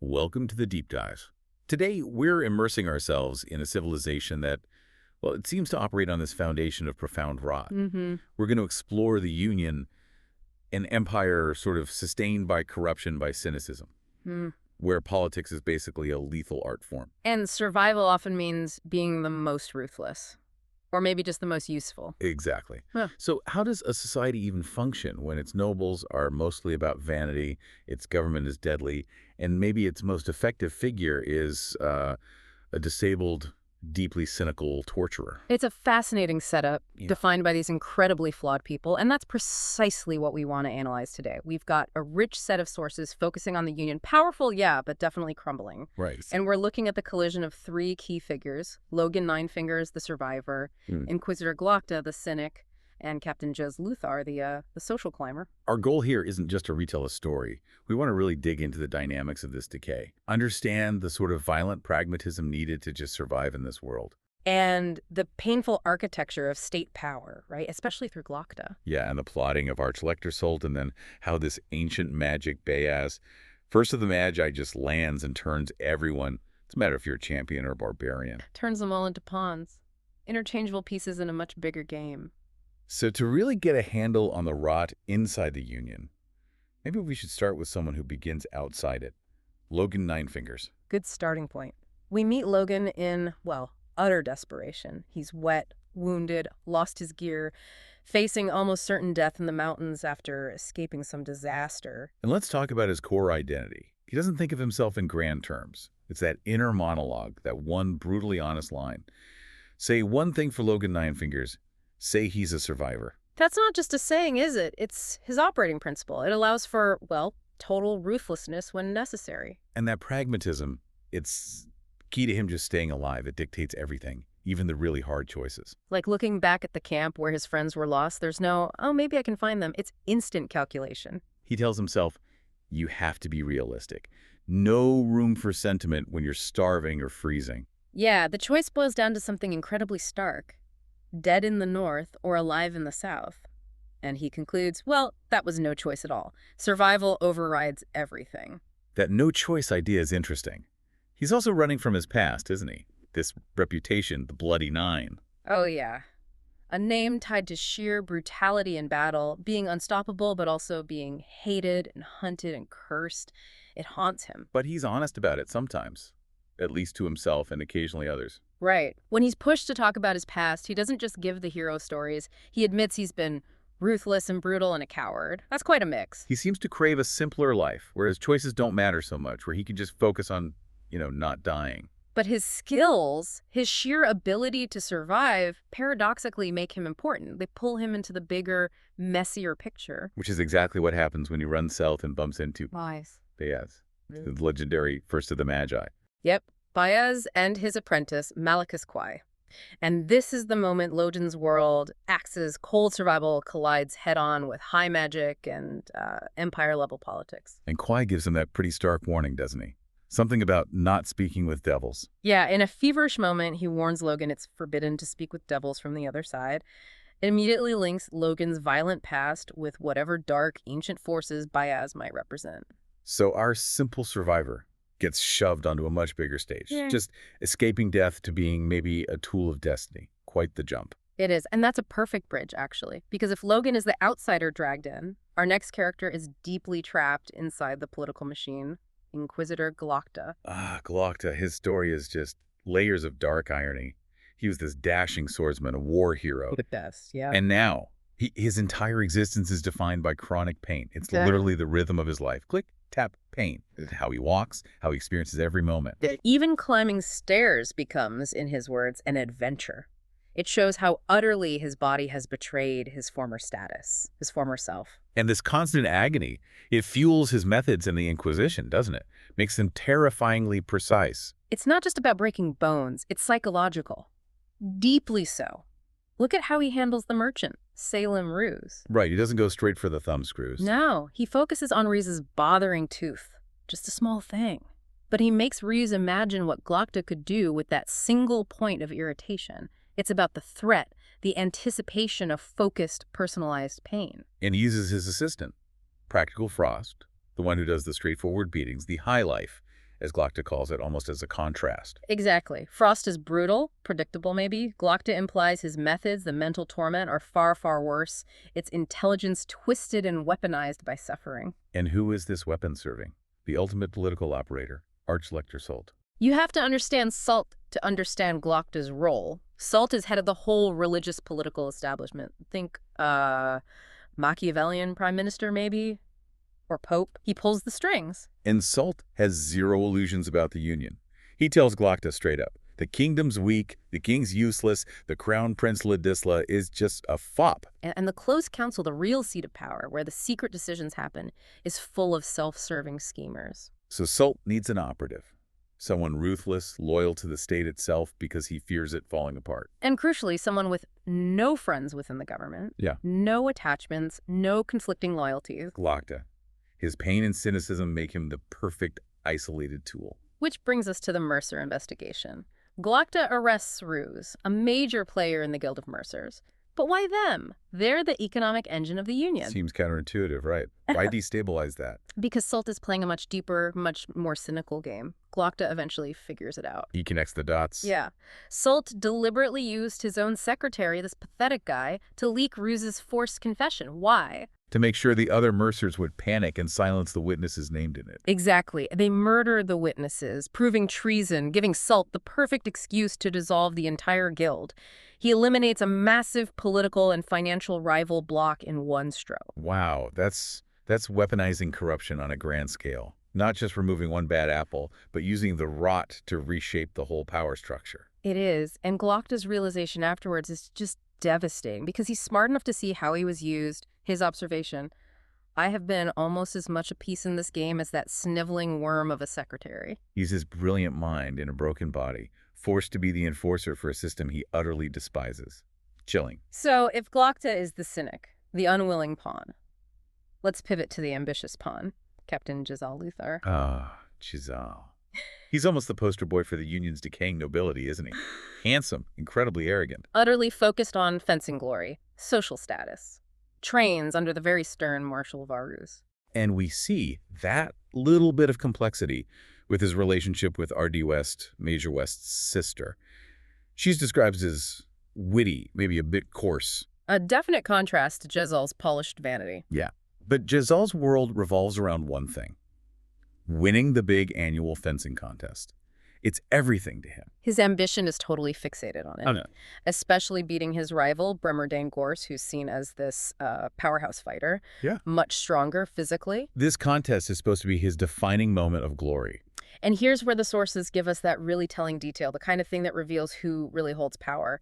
Welcome to the Deep Dive. Today, we're immersing ourselves in a civilization that, well, it seems to operate on this foundation of profound rot. We're going to explore the Union, an empire sort of sustained by corruption, by cynicism, where politics is basically a lethal art form. And survival often means being the most ruthless. Or maybe just the most useful. Exactly. Huh. So how does a society even function when its nobles are mostly about vanity, its government is deadly, and maybe its most effective figure is a disabled, deeply cynical torturer? It's a fascinating setup Yeah. defined by these incredibly flawed people, and that's precisely what we want to analyze today. We've got a rich set of sources focusing on the Union. Powerful, yeah, but definitely crumbling. Right. And we're looking at the collision of three key figures: Logen Ninefingers, the survivor, Inquisitor Glokta, the cynic, and Captain Luthar, the social climber. Our goal here isn't just to retell a story. We want to really dig into the dynamics of this decay, understand the sort of violent pragmatism needed to just survive in this world. And the painful architecture of state power, right? Especially through Glokta. Yeah, and the plotting of Arch-Lector Sult, and then how this ancient magic Bayaz, first of the Magi, just lands and turns everyone. It's a matter if you're a champion or a barbarian. Turns them all into pawns. Interchangeable pieces in a much bigger game. So to really get a handle on the rot inside the Union, maybe we should start with someone who begins outside it. Logen Ninefingers. Good starting point. We meet Logen in, well, utter desperation. He's wet, wounded, lost his gear, facing almost certain death in the mountains after escaping some disaster. And let's talk about his core identity. He doesn't think of himself in grand terms. It's that inner monologue, that one brutally honest line. Say one thing for Logen Ninefingers. Say he's a survivor. That's not just a saying, is it? It's his operating principle. It allows for, well, total ruthlessness when necessary. And that pragmatism, it's key to him just staying alive. It dictates everything, even the really hard choices. Like looking back at the camp where his friends were lost, there's no, oh, maybe I can find them. It's instant calculation. He tells himself, you have to be realistic. No room for sentiment when you're starving or freezing. Yeah, the choice boils down to something incredibly stark. Dead in the north or alive in the south. And he concludes, well, that was no choice at all. Survival overrides everything. That no choice idea is interesting. He's also running from his past, isn't he? This reputation, the Bloody Nine. Oh, yeah. A name tied to sheer brutality in battle, being unstoppable, but also being hated and hunted and cursed. It haunts him. But he's honest about it sometimes, at least to himself and occasionally others. Right. When he's pushed to talk about his past, he doesn't just give the hero stories. He admits he's been ruthless and brutal and a coward. That's quite a mix. He seems to crave a simpler life, where his choices don't matter so much, where he can just focus on, not dying. But his skills, his sheer ability to survive, paradoxically make him important. They pull him into the bigger, messier picture. Which is exactly what happens when he runs south and bumps into Wise. Bayaz, the legendary First of the Magi. Yep. Bayaz and his apprentice, Malachus Quai. And this is the moment Logen's world, Axe's cold survival, collides head-on with high magic and empire-level politics. And Quai gives him that pretty stark warning, doesn't he? Something about not speaking with devils. Yeah, in a feverish moment, he warns Logen it's forbidden to speak with devils from the other side. It immediately links Logen's violent past with whatever dark, ancient forces Bayaz might represent. So our simple survivor gets shoved onto a much bigger stage, just escaping death to being maybe a tool of destiny. Quite the jump. It is, and that's a perfect bridge, actually, because if Logen is the outsider dragged in, our next character is deeply trapped inside the political machine, Inquisitor Glokta. Glokta, his story is just layers of dark irony. He was this dashing swordsman, a war hero. The best, yeah. And now, his entire existence is defined by chronic pain. It's literally the rhythm of his life. Click, tap, pain. It's how he walks, how he experiences every moment. Even climbing stairs becomes, in his words, an adventure. It shows how utterly his body has betrayed his former status, his former self. And this constant agony, it fuels his methods in the Inquisition, doesn't it? Makes them terrifyingly precise. It's not just about breaking bones, it's psychological. Deeply so. Look at how he handles the merchant, Salem Ruse. Right, he doesn't go straight for the thumbscrews. No, he focuses on Ruse's bothering tooth. Just a small thing. But he makes Ruse imagine what Glokta could do with that single point of irritation. It's about the threat, the anticipation of focused, personalized pain. And he uses his assistant, Practical Frost, the one who does the straightforward beatings, the high life, as Glokta calls it, almost as a contrast. Exactly. Frost is brutal, predictable maybe. Glokta implies his methods, the mental torment, are far, far worse. Its intelligence twisted and weaponized by suffering. And who is this weapon serving? The ultimate political operator, Archlector Sult. You have to understand Sult to understand Glokta's role. Sult is head of the whole religious political establishment. Think, Machiavellian prime minister, maybe? Or pope. He pulls the strings. And Sult has zero illusions about the Union. He tells Glokta straight up, the kingdom's weak, the king's useless, the crown prince Ladisla is just a fop. And the close council, the real seat of power, where the secret decisions happen, is full of self-serving schemers. So Sult needs an operative. Someone ruthless, loyal to the state itself because he fears it falling apart. And crucially, someone with no friends within the government. Yeah. No attachments, no conflicting loyalties. Glokta. His pain and cynicism make him the perfect isolated tool. Which brings us to the Mercer investigation. Glokta arrests Ruse, a major player in the Guild of Mercers. But why them? They're the economic engine of the Union. Seems counterintuitive, right? Why destabilize that? Because Sult is playing a much deeper, much more cynical game. Glokta eventually figures it out. He connects the dots. Yeah. Sult deliberately used his own secretary, this pathetic guy, to leak Ruse's forced confession. Why? To make sure the other Mercers would panic and silence the witnesses named in it. Exactly. They murder the witnesses, proving treason, giving Sult the perfect excuse to dissolve the entire guild. He eliminates a massive political and financial rival bloc in one stroke. Wow, that's weaponizing corruption on a grand scale. Not just removing one bad apple, but using the rot to reshape the whole power structure. It is, and Glokta's realization afterwards is just devastating because he's smart enough to see how he was used. His observation, I have been almost as much a piece in this game as that sniveling worm of a secretary. He's his brilliant mind in a broken body, forced to be the enforcer for a system he utterly despises. Chilling. So if Glokta is the cynic, the unwilling pawn, let's pivot to the ambitious pawn, Captain Jezal Luthar. Ah, Jezal. He's almost the poster boy for the Union's decaying nobility, isn't he? Handsome, incredibly arrogant. Utterly focused on fencing glory, social status. Trains under the very stern Marshal Varus. And we see that little bit of complexity with his relationship with R.D. West, Major West's sister. She's described as witty, maybe a bit coarse. A definite contrast to Jezal's polished vanity. Yeah. But Jezal's world revolves around one thing. Winning the big annual fencing contest. It's everything to him. His ambition is totally fixated on it. Oh, no. Especially beating his rival, Bremer Gorse, who's seen as this powerhouse fighter. Yeah. Much stronger physically. This contest is supposed to be his defining moment of glory. And here's where the sources give us that really telling detail, the kind of thing that reveals who really holds power.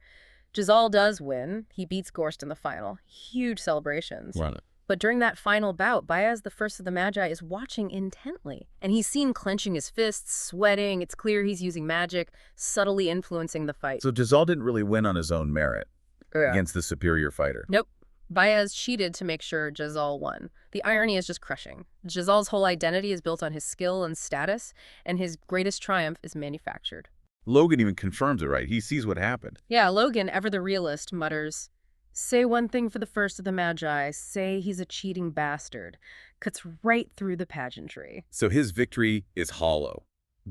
Jezal does win. He beats Gorst in the final. Huge celebrations. Run it. But during that final bout, Baez, the first of the Magi, is watching intently. And he's seen clenching his fists, sweating. It's clear he's using magic, subtly influencing the fight. So Jezal didn't really win on his own merit against the superior fighter. Nope. Baez cheated to make sure Jezal won. The irony is just crushing. Jezal's whole identity is built on his skill and status, and his greatest triumph is manufactured. Logen even confirms it, right? He sees what happened. Yeah, Logen, ever the realist, mutters, "Say one thing for the first of the Magi. Say he's a cheating bastard." Cuts right through the pageantry. So his victory is hollow,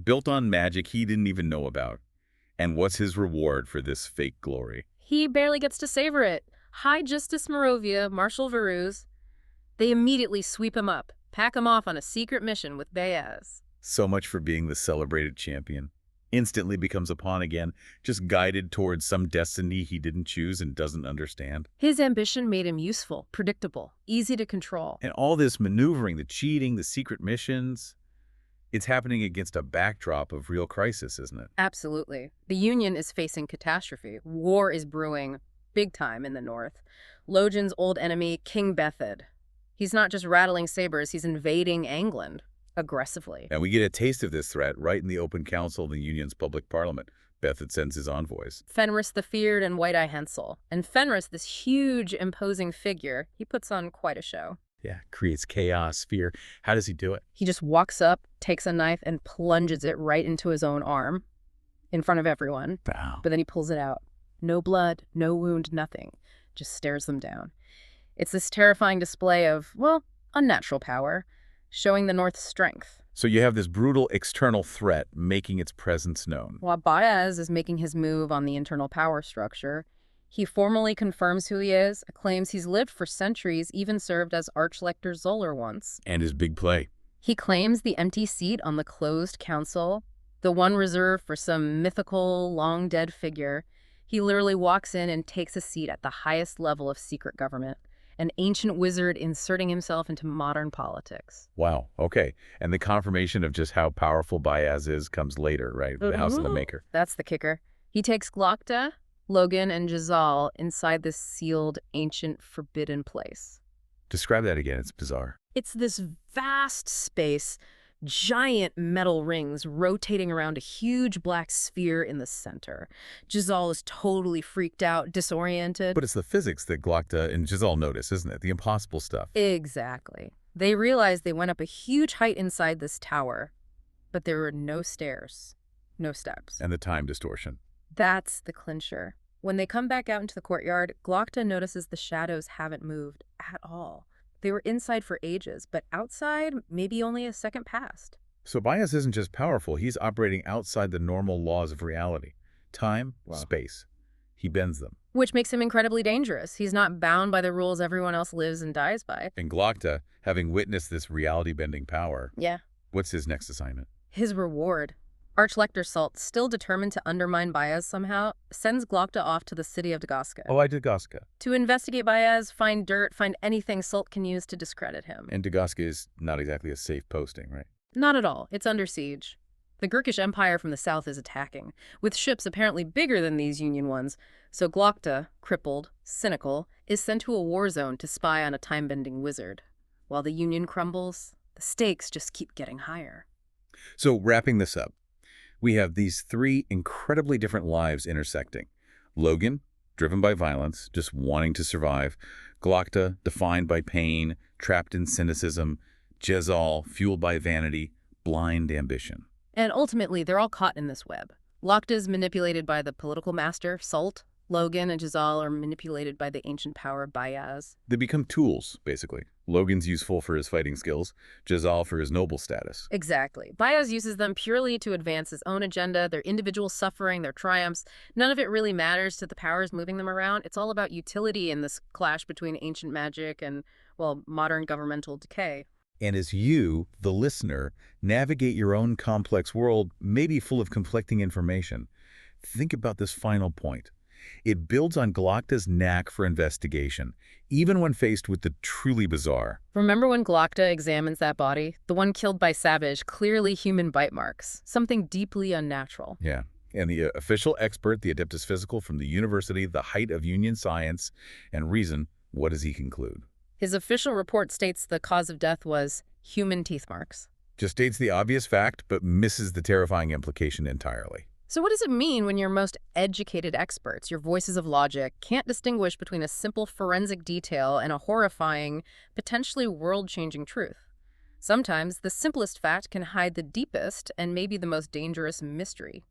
built on magic he didn't even know about. And what's his reward for this fake glory? He barely gets to savor it. High Justice Morovia, Marshal Varus, they immediately sweep him up, pack him off on a secret mission with Baez. So much for being the celebrated champion. Instantly becomes a pawn again, just guided towards some destiny he didn't choose and doesn't understand. His ambition made him useful, predictable, easy to control. And all this maneuvering, the cheating, the secret missions, it's happening against a backdrop of real crisis, isn't it? Absolutely. The Union is facing catastrophe. War is brewing big time in the north. Logen's old enemy, King Bethad. He's not just rattling sabers, he's invading England. Aggressively. And we get a taste of this threat right in the open council of the Union's public parliament. Bethad sends his envoys. Fenris the Feared and White-Eye Hensel. And Fenris, this huge, imposing figure, he puts on quite a show. Yeah, creates chaos, fear. How does he do it? He just walks up, takes a knife, and plunges it right into his own arm in front of everyone. Wow. But then he pulls it out. No blood, no wound, nothing. Just stares them down. It's this terrifying display of, well, unnatural power, showing the North's strength. So you have this brutal external threat making its presence known. While Baez is making his move on the internal power structure, he formally confirms who he is, claims he's lived for centuries, even served as Archlector Zoller once. And his big play. He claims the empty seat on the closed council, the one reserved for some mythical, long-dead figure. He literally walks in and takes a seat at the highest level of secret government, an ancient wizard inserting himself into modern politics. Wow, okay. And the confirmation of just how powerful Baez is comes later, right? The House of the Maker. That's the kicker. He takes Glokta, Logen, and Jezal inside this sealed, ancient, forbidden place. Describe that again. It's bizarre. It's this vast space, giant metal rings rotating around a huge black sphere in the center. Jezal is totally freaked out, disoriented. But it's the physics that Glokta and Jezal notice, isn't it? The impossible stuff. Exactly. They realized they went up a huge height inside this tower, but there were no stairs, no steps. And the time distortion. That's the clincher. When they come back out into the courtyard, Glokta notices the shadows haven't moved at all. They were inside for ages, but outside, maybe only a second passed. So Baez isn't just powerful, he's operating outside the normal laws of reality. Time, space. He bends them. Which makes him incredibly dangerous. He's not bound by the rules everyone else lives and dies by. And Glokta, having witnessed this reality-bending power, Yeah. what's his next assignment? His reward. Archlector Salt, still determined to undermine Baez somehow, sends Glokta off to the city of Dagazka. Oh, I did Dagazka. To investigate Baez, find dirt, find anything Salt can use to discredit him. And Dagazka is not exactly a safe posting, right? Not at all. It's under siege. The Gurkish Empire from the south is attacking, with ships apparently bigger than these Union ones. So Glokta, crippled, cynical, is sent to a war zone to spy on a time-bending wizard. While the Union crumbles, the stakes just keep getting higher. So wrapping this up, we have these three incredibly different lives intersecting. Logen, driven by violence, just wanting to survive. Glokta, defined by pain, trapped in cynicism. Jezal, fueled by vanity, blind ambition. And ultimately, they're all caught in this web. Glokta is manipulated by the political master, Salt. Logen and Jezal are manipulated by the ancient power, Baez. They become tools, basically. Logan's useful for his fighting skills, Jezal for his noble status. Exactly. Baez uses them purely to advance his own agenda, their individual suffering, their triumphs. None of it really matters to the powers moving them around. It's all about utility in this clash between ancient magic and, well, modern governmental decay. And as you, the listener, navigate your own complex world, maybe full of conflicting information, think about this final point. It builds on Glokta's knack for investigation, even when faced with the truly bizarre. Remember when Glokta examines that body? The one killed by Savage, clearly human bite marks. Something deeply unnatural. Yeah. And the official expert, the Adeptus Physical from the university, the height of Union science and reason, what does he conclude? His official report states the cause of death was human teeth marks. Just states the obvious fact, but misses the terrifying implication entirely. So what does it mean when your most educated experts, your voices of logic, can't distinguish between a simple forensic detail and a horrifying, potentially world-changing truth? Sometimes the simplest fact can hide the deepest and maybe the most dangerous mystery.